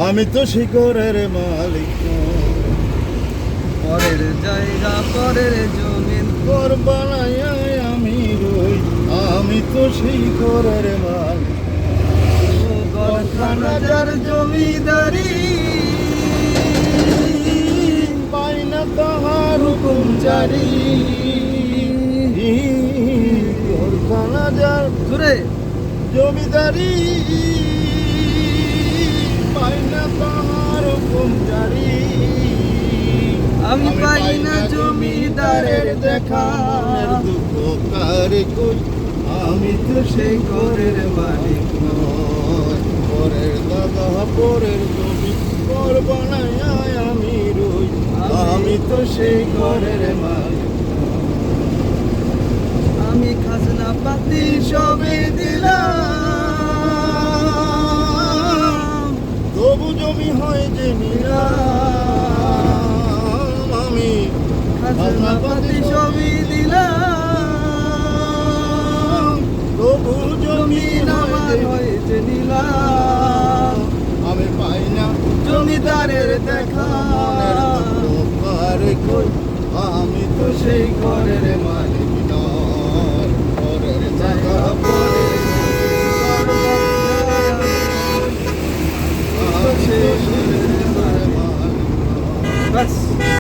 আমি তো শিকরের মালিক নই। পরের জায়গা পরের জমিন ঘর বানাইয়া আমি রই, আমি তো শিকরের মালিক। ঘরখানা যার জমিদারি পাই না তাহার হুকুম জারি। ঘরখানা যার জুড়ে জমিদারি পাই না তাহার হুকুম জারি। আমি পাই না জমিদারের দেখা মনের দুঃখ কারে কই, আমি তো সেই ঘরের মালিক নই। পরের দাদা পরের জমি ঘর বানাইয়া আমি রই, আমি তো সেই ঘরের মালিক। আমি খাজনা পাতি সবে দিলাম তবু জমি হয় যে নিলাম। আমি খাজনা পাতি সবই দিলাম তবু জমি জমিন আমার হয়েছে নিলাম আমি পাই না জমিদারের দেখা মনের দুঃখ কারে কই, আমি তো সেই ঘরের মালিক।